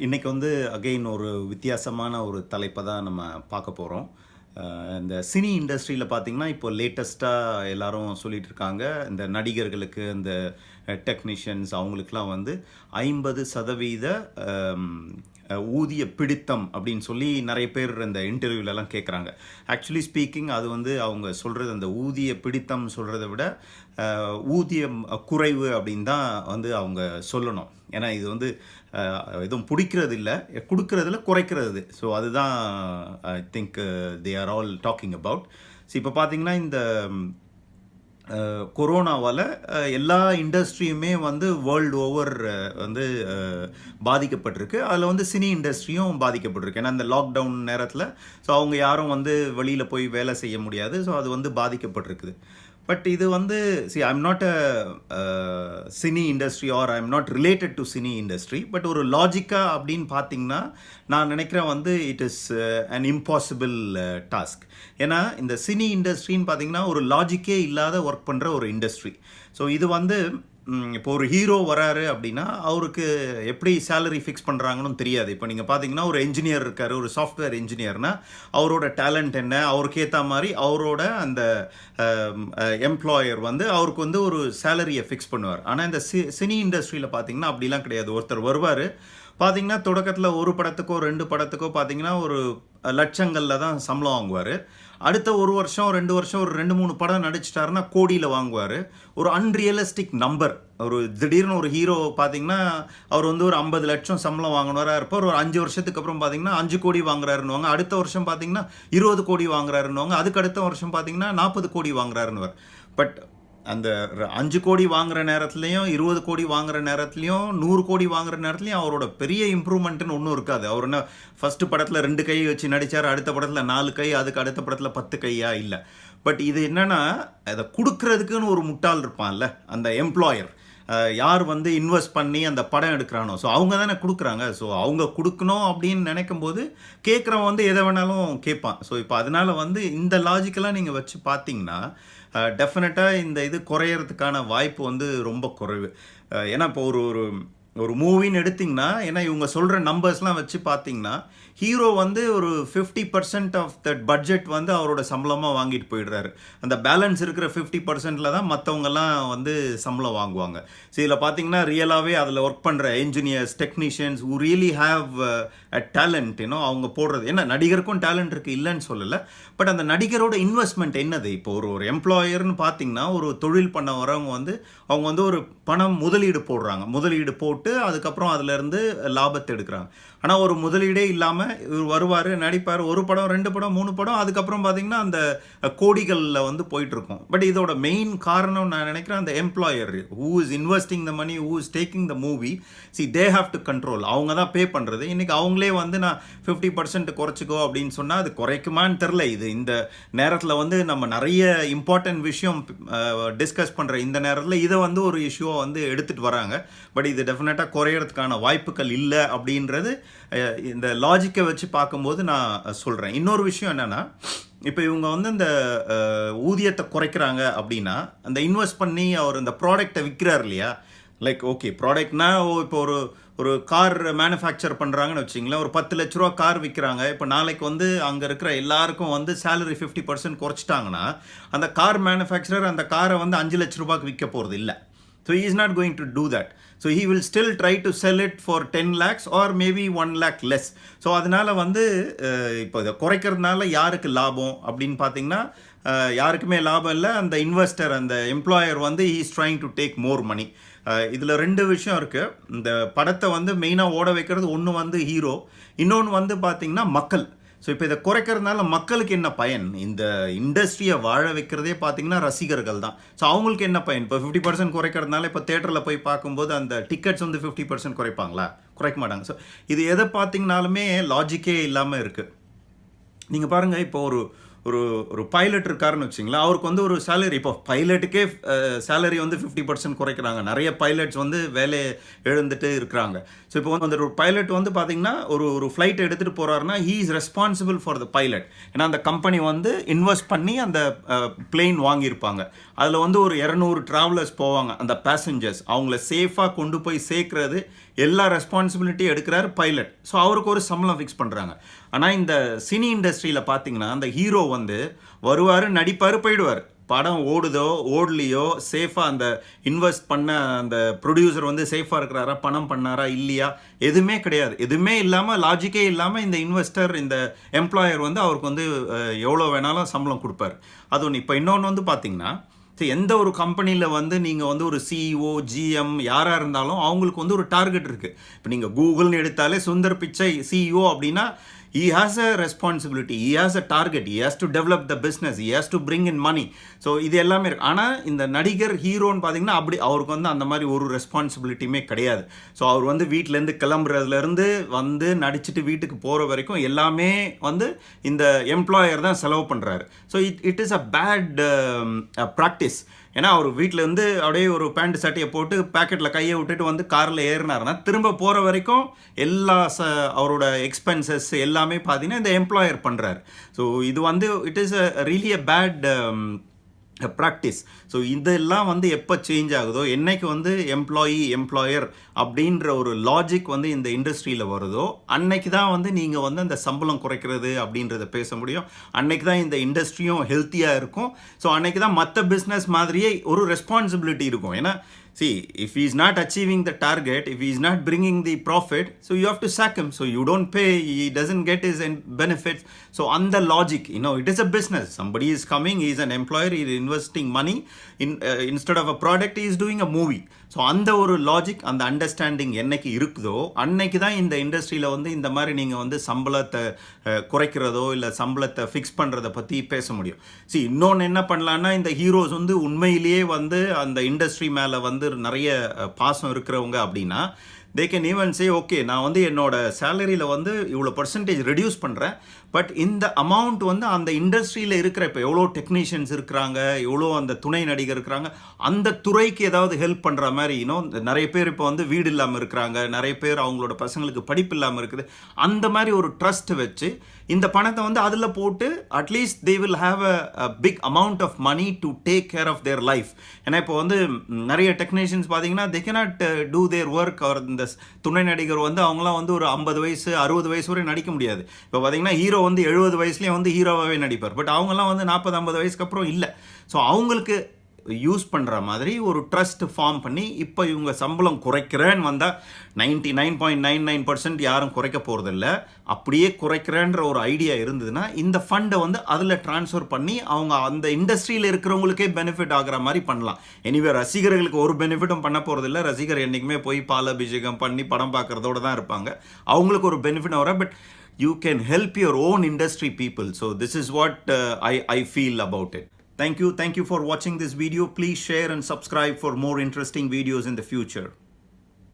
இன்னைக்கு வந்து அகெயின் ஒரு வித்தியாசமான ஒரு தலைப்பை தான் நம்ம பார்க்க போகிறோம். இந்த சினி இண்டஸ்ட்ரியில் பார்த்தீங்கன்னா இப்போ லேட்டஸ்ட்டாக எல்லாரும் சொல்லிட்டு இருக்காங்க, இந்த நடிகர்களுக்கு இந்த டெக்னீஷியன்ஸ் அவங்களுக்குலாம் வந்து 50% ஊதிய பிடித்தம் அப்படின்னு சொல்லி நிறைய பேர் இந்த இன்டர்வியூலலாம் கேட்குறாங்க. ஆக்சுவலி ஸ்பீக்கிங் அது வந்து அவங்க சொல்கிறது அந்த ஊதிய பிடித்தம் சொல்கிறத விட ஊதியம் குறைவு அப்படின்னு தான் வந்து அவங்க சொல்லணும். ஏன்னா இது வந்து எதுவும் பிடிக்கிறது இல்லை, கொடுக்கறதுல குறைக்கிறது. ஸோ அதுதான் I think they are all talking about. So இப்போ பார்த்தீங்கன்னா இந்த கொரோனாவால் எல்லா இண்டஸ்ட்ரியுமே வந்து வேர்ல்டு ஓவர் வந்து பாதிக்கப்பட்டிருக்கு. அதில் வந்து சினி இண்டஸ்ட்ரியும் பாதிக்கப்பட்டிருக்கு. ஏன்னா இந்த லாக்டவுன் நேரத்தில் ஸோ அவங்க யாரும் வந்து வெளியில் போய் வேலை செய்ய முடியாது. ஸோ அது வந்து பாதிக்கப்பட்டிருக்குது. பட் இது வந்து I'm not a cine industry or I'm not related to cine industry. But ஒரு லாஜிக்காக அப்படின்னு பார்த்தீங்கன்னா நான் நினைக்கிறேன் வந்து it is an impossible task. ஏன்னா இந்த சினி இண்டஸ்ட்ரின்னு பார்த்தீங்கன்னா ஒரு லாஜிக்கே இல்லாத ஒர்க் பண்ணுற ஒரு இண்டஸ்ட்ரி. ஸோ இது வந்து இப்போ ஒரு ஹீரோ வராரு அப்படின்னா அவருக்கு எப்படி சேலரி ஃபிக்ஸ் பண்ணுறாங்கன்னு தெரியாது. இப்போ நீங்கள் பார்த்தீங்கன்னா ஒரு என்ஜினியர் இருக்கார், ஒரு சாஃப்ட்வேர் இன்ஜினியர்னா அவரோட டேலண்ட் என்ன, அவருக்கு ஏற்ற மாதிரி அவரோட அந்த எம்ப்ளாயர் வந்து அவருக்கு வந்து ஒரு சேலரியை ஃபிக்ஸ் பண்ணுவார். ஆனால் இந்த சினி இண்டஸ்ட்ரியில் பார்த்தீங்கன்னா அப்படிலாம் கிடையாது. ஒருத்தர் வருவார், பார்த்தீங்கன்னா தொடக்கத்தில் ஒரு படத்துக்கோ 2 படத்துக்கோ பார்த்தீங்கன்னா ஒரு லட்சங்களில் தான் சம்பளம் வாங்குவார். அடுத்த 1 வருஷம் 2 வருஷம் ஒரு 2-3 படம் நடிச்சிட்டாருன்னா கோடியில் வாங்குவார். ஒரு அன்ரியலிஸ்டிக் நம்பர். ஒரு திடீர்னு ஒரு ஹீரோ பார்த்தீங்கன்னா அவர் வந்து ஒரு 50 லட்சம் சம்பளம் வாங்கினவராக இருப்பார். ஒரு 5 வருஷத்துக்கு அப்புறம் பார்த்தீங்கன்னா 5 கோடி வாங்குறாருன்னுவாங்க. அடுத்த வருஷம் பார்த்தீங்கன்னா 20 கோடி வாங்குறாருன்னுவாங்க. அதுக்கு அடுத்த வருஷம் பார்த்தீங்கன்னா 40 கோடி வாங்குறாருன்னுவார். பட் அந்த 5 கோடி வாங்குற நேரத்துலையும் 20 கோடி வாங்குற நேரத்துலையும் 100 கோடி வாங்குற நேரத்துலையும் அவரோட பெரிய இம்ப்ரூவ்மெண்ட்டுன்னு ஒன்றும் இருக்காது. அவர் என்ன ஃபஸ்ட்டு படத்தில் 2 கை வச்சு நடித்தார், அடுத்த படத்தில் 4 கை, அதுக்கு அடுத்த படத்தில் 10 கையா இல்லை. பட் இது என்னென்னா அதை கொடுக்கறதுக்குன்னு ஒரு முட்டாள் இருப்பான்ல, அந்த எம்ப்ளாயர் யார் வந்து இன்வெஸ்ட் பண்ணி அந்த படம் எடுக்கிறானோ ஸோ அவங்க தானே கொடுக்குறாங்க. ஸோ அவங்க கொடுக்கணும் அப்படின்னு நினைக்கும் போது கேட்குறவன் வந்து எதை வேணாலும் கேட்பான். ஸோ இப்போ அதனால் வந்து இந்த லாஜிக்கெல்லாம் நீங்கள் வச்சு பார்த்தீங்கன்னா டெஃபினட்டாக இந்த இது குறையிறதுக்கான வாய்ப்பு வந்து ரொம்ப குறைவு. ஏன்னா இப்போ ஒரு ஒரு ஒரு மூவின்னு எடுத்திங்கன்னா, ஏன்னா இவங்க சொல்கிற நம்பர்ஸ்லாம் வச்சு பார்த்தீங்கன்னா ஹீரோ வந்து ஒரு 50% ஆஃப் தட் பட்ஜெட் வந்து அவரோட சம்பளமாக வாங்கிட்டு போயிடுறாரு. அந்த பேலன்ஸ் இருக்கிற 50%ல் தான் மற்றவங்கெல்லாம் வந்து சம்பளம் வாங்குவாங்க. ஸோ இதில் பார்த்தீங்கன்னா ரியலாகவே அதில் ஒர்க் பண்ணுற engineers, technicians who really have a talent அவங்க போடுறது. ஏன்னா நடிகருக்கும் டேலண்ட் இருக்குது, இல்லைன்னு சொல்லலை. பட் அந்த நடிகரோட இன்வெஸ்ட்மெண்ட் என்னது? இப்போ ஒரு எம்ப்ளாயர்னு பார்த்தீங்கன்னா ஒரு தொழில் பண்ண வரவங்க வந்து அவங்க வந்து ஒரு பணம் முதலீடு போடுறாங்க. முதலீடு போட்டு அதுக்கப்புறம் அதிலேருந்து லாபத்தை எடுக்கிறாங்க. ஆனால் ஒரு முதலீடே இல்லாமல் இவர் வருவார், நடிப்பார், 1 படம் 2 படம் 3 படம், அதுக்கப்புறம் பார்த்தீங்கன்னா அந்த கோடிகளில் வந்து போயிட்டுருக்கும். பட் இதோட மெயின் காரணம் நான் நினைக்கிறேன் அந்த employer who is investing the money, who is taking the movie. They have to control. அவங்க தான் பே பண்ணுறது. இன்றைக்கி அவங்களே வந்து நான் 50% குறைச்சிக்கோ அப்படின்னு சொன்னால் அது குறைக்குமான்னு தெரில. இது இந்த நேரத்தில் வந்து நம்ம நிறைய இம்பார்ட்டன்ட் விஷயம் டிஸ்கஸ் பண்ணுற இந்த நேரத்தில் இதை வந்து ஒரு இஷ்யூவை வந்து எடுத்துகிட்டு வராங்க. பட் இது டெஃபினட்டாக குறையிறதுக்கான வாய்ப்புகள் இல்லை அப்படின்றது இந்த லாஜிக்கை வச்சு பார்க்கும்போது நான் சொல்கிறேன். இன்னொரு விஷயம் என்னென்னா, இப்போ இவங்க வந்து இந்த ஊதியத்தை குறைக்கிறாங்க அப்படின்னா அந்த இன்வெஸ்ட் பண்ணி அவர் இந்த ப்ராடக்டை விற்கிறார் இல்லையா? லைக் ஓகே ப்ராடக்ட்னா இப்போ ஒரு கார் மேனுஃபேக்சர் பண்ணுறாங்கன்னு வச்சிங்களேன், ஒரு 10 லட்ச ரூபா கார் விற்கிறாங்க. இப்போ நாளைக்கு வந்து அங்கே இருக்கிற எல்லாருக்கும் வந்து சேலரி 50% குறைச்சிட்டாங்கன்னா அந்த கார் மேனுஃபேக்சரர் அந்த காரை வந்து 5 லட்ச ரூபாய்க்கு விற்க போகிறது இல்லை. So he is not going to do that. So he will still try to sell it for 10 lakhs or maybe 1 lakh less. So அதனால் வந்து இப்போ இதை குறைக்கிறதுனால யாருக்கு லாபம் அப்படின்னு பார்த்தீங்கன்னா யாருக்குமே லாபம் இல்லை. அந்த இன்வெஸ்டர், அந்த எம்ப்ளாயர் வந்து he is trying to take more money. இதில் 2 விஷயம் இருக்குது. இந்த படத்தை வந்து மெயினாக ஓட வைக்கிறது ஒன்று வந்து ஹீரோ, இன்னொன்று வந்து பார்த்தீங்கன்னா மக்கள். ஸோ இப்போ இதை குறைக்கிறதுனால மக்களுக்கு என்ன பயன்? இந்த இண்டஸ்ட்ரியை வாழ வைக்கிறதே பார்த்தீங்கன்னா ரசிகர்கள் தான். ஸோ அவங்களுக்கு என்ன பயன்? இப்போ 50% குறைக்கிறதுனால இப்போ தேட்டரில் போய் பார்க்கும்போது அந்த டிக்கெட்ஸ் வந்து 50% குறைப்பாங்களா? குறைக்க மாட்டாங்க. ஸோ இது எதை பார்த்தீங்கனாலுமே லாஜிக்கே இல்லாமல் இருக்குது. நீங்கள் பாருங்கள், இப்போ ஒரு ஒரு பைலட் இருக்காருன்னு வச்சிங்களேன், அவருக்கு வந்து ஒரு சேலரி இப்போ பைலட்டுக்கே சேலரி வந்து 50% குறைக்கிறாங்க. நிறைய பைலட்ஸ் வந்து வேலையை இழந்துட்டு இருக்கிறாங்க. ஸோ இப்போ வந்து ஒரு பைலட் வந்து பார்த்தீங்கன்னா ஒரு ஃப்ளைட் எடுத்துகிட்டு போகிறாருன்னா he is responsible for the pilot. ஏன்னா அந்த கம்பெனி வந்து இன்வெஸ்ட் பண்ணி அந்த பிளெயின் வாங்கியிருப்பாங்க. அதில் வந்து ஒரு 200 ட்ராவலர்ஸ் போவாங்க, அந்த பேசஞ்சர்ஸ் அவங்கள சேஃபாக கொண்டு போய் சேர்க்கறது எல்லா ரெஸ்பான்சிபிலிட்டியும் எடுக்கிறாரு பைலட். ஸோ அவருக்கு ஒரு சம்பளம் ஃபிக்ஸ் பண்ணுறாங்க. ஆனால் இந்த சினி இண்டஸ்ட்ரியில் பார்த்தீங்கன்னா அந்த ஹீரோ வந்து வருவார், நடிப்பார், போயிடுவார். படம் ஓடுதோ ஓடலையோ சேஃபாக அந்த இன்வெஸ்ட் பண்ண அந்த ப்ரொடியூசர் வந்து சேஃபாக இருக்கிறாரா, பணம் பண்ணாரா இல்லையா, எதுவுமே கிடையாது. எதுவுமே இல்லாமல், லாஜிக்கே இல்லாமல் இந்த இன்வெஸ்டர், இந்த எம்ப்ளாயர் வந்து அவருக்கு வந்து எவ்வளோ வேணாலும் சம்பளம் கொடுப்பார். அது ஒன்று. இப்போ இன்னொன்று வந்து பார்த்தீங்கன்னா, எந்த ஒரு கம்பெனியில் வந்து நீங்கள் வந்து ஒரு சிஇஓ, ஜிஎம் யாராக இருந்தாலும் அவங்களுக்கு வந்து ஒரு டார்கெட் இருக்குது. இப்போ நீங்கள் கூகுள்னு எடுத்தாலே சுந்தர் பிச்சை சிஇஓ அப்படின்னா he has a responsibility, he has a target, he has to develop the business, he has to bring in money. So இது எல்லாமே இருக்குது. ஆனால் இந்த நடிகர் ஹீரோன்னு பார்த்தீங்கன்னா அப்படி அவருக்கு வந்து அந்த மாதிரி ஒரு ரெஸ்பான்சிபிலிட்டியுமே கிடையாது. ஸோ அவர் வந்து வீட்டிலேருந்து கிளம்புறதுலேருந்து வந்து நடிச்சுட்டு வீட்டுக்கு போகிற வரைக்கும் எல்லாமே வந்து இந்த எம்ப்ளாயர் தான் செலவு பண்ணுறாரு. So it is a bad practice. ஏன்னா அவர் வீட்டில் வந்து அப்படியே ஒரு பேண்ட் சட்டையை போட்டு பேக்கெட்டில் கையை விட்டுட்டு வந்து காரில் ஏறினார்னா திரும்ப போகிற வரைக்கும் எல்லா அவரோட எக்ஸ்பென்சஸ் எல்லாமே பார்த்தீங்கன்னா இந்த எம்ப்ளாயர் பண்ணுறாரு. ஸோ இது வந்து it is a really a bad practice. So இதெல்லாம் வந்து எப்போ சேஞ்ச் ஆகுதோ, என்னைக்கு வந்து எம்ப்ளாயர் அப்படின்ற ஒரு லாஜிக் வந்து இந்த இண்டஸ்ட்ரியில் வருதோ, அன்னைக்கு தான் வந்து நீங்கள் வந்து அந்த சம்பளம் குறைக்கிறது அப்படின்றத பேச முடியும். அன்னைக்கு தான் இந்த இண்டஸ்ட்ரியும் ஹெல்த்தியாக இருக்கும். ஸோ அன்னைக்கு தான் மற்ற பிஸ்னஸ் மாதிரியே ஒரு ரெஸ்பான்சிபிலிட்டி இருக்கும். ஏன்னா see, if he is not achieving the target, if he is not bringing the profit, so you have to sack him. So you don't pay, he doesn't get his benefits. So on the logic, it is a business. Somebody is coming, he is an employer, he is investing money instead of a product, he is doing a movie. So அந்த ஒரு logic, அந்த understanding என்னைக்கு இருக்குதோ அன்னைக்கு தான் இந்த இண்டஸ்ட்ரியில் வந்து இந்த மாதிரி நீங்கள் வந்து சம்பளத்தை குறைக்கிறதோ இல்லை சம்பளத்தை ஃபிக்ஸ் பண்ணுறதை பற்றி பேச முடியும். இன்னொன்று என்ன பண்ணலான்னா, இந்த ஹீரோஸ் வந்து உண்மையிலேயே வந்து அந்த இண்டஸ்ட்ரி மேலே வந்து நிறைய பாசம் இருக்கிறவங்க அப்படின்னா they can even say, okay, நான் வந்து என்னோட சேலரியில் வந்து இவ்வளோ பர்சன்டேஜ் ரெடியூஸ் பண்ணுறேன், பட் இந்த அமௌண்ட் வந்து அந்த இண்டஸ்ட்ரியில் இருக்கிற இப்போ எவ்வளோ டெக்னீஷியன்ஸ் இருக்கிறாங்க, எவ்வளோ அந்த துணை நடிகர் இருக்கிறாங்க, அந்த துறைக்கு ஏதாவது ஹெல்ப் பண்ணுற மாதிரி. நிறைய பேர் இப்போ வந்து வீடு இல்லாமல் இருக்கிறாங்க, நிறைய பேர் அவங்களோட பசங்களுக்கு படிப்பு இல்லாமல் இருக்குது. அந்த மாதிரி ஒரு ட்ரஸ்ட் வச்சு இந்த பணத்தை வந்து அதில் போட்டு at least they will have a big amount of money to take care of their life. ஏன்னா இப்போ வந்து நிறைய டெக்னீஷியன்ஸ் பார்த்தீங்கன்னா they cannot do their work. அவர் இந்த துணை நடிகர் வந்து அவங்களாம் வந்து ஒரு 50 வயசு 60 வயசு வரை நடிக்க முடியாது. இப்போ பார்த்தீங்கன்னா ஹீரோ வந்து 70 வயசுலேயே வந்து ஹீரோவாகவே நடிப்பார். பட் அவங்கெல்லாம் வந்து 40-50 வயசுக்கு அப்புறம் இல்லை. ஸோ அவங்களுக்கு யூஸ் பண்ணுற மாதிரி ஒரு ட்ரஸ்ட் ஃபார்ம் பண்ணி இப்போ இவங்க சம்பளம் குறைக்கிறேன்னு வந்தால் 99.99% யாரும் குறைக்க போகிறதில்ல. அப்படியே குறைக்கிறேன்ற ஒரு ஐடியா இருந்ததுன்னா இந்த ஃபண்டை வந்து அதில் ட்ரான்ஸ்ஃபர் பண்ணி அவங்க அந்த இண்டஸ்ட்ரியில் இருக்கிறவங்களுக்கே பெனிஃபிட் ஆகிற மாதிரி பண்ணலாம். எனிவே ரசிகர்களுக்கு ஒரு பெனிஃபிட்டும் பண்ண போகிறதில்ல. ரசிகர் என்றைக்குமே போய் பாலாபிஷேகம் பண்ணி படம் பார்க்குறதோட தான் இருப்பாங்க. அவங்களுக்கு ஒரு பெனிஃபிட் வர, but you can help your own industry people. So this is what I feel about it. Thank you for watching this video. Please share and subscribe for more interesting videos in the future.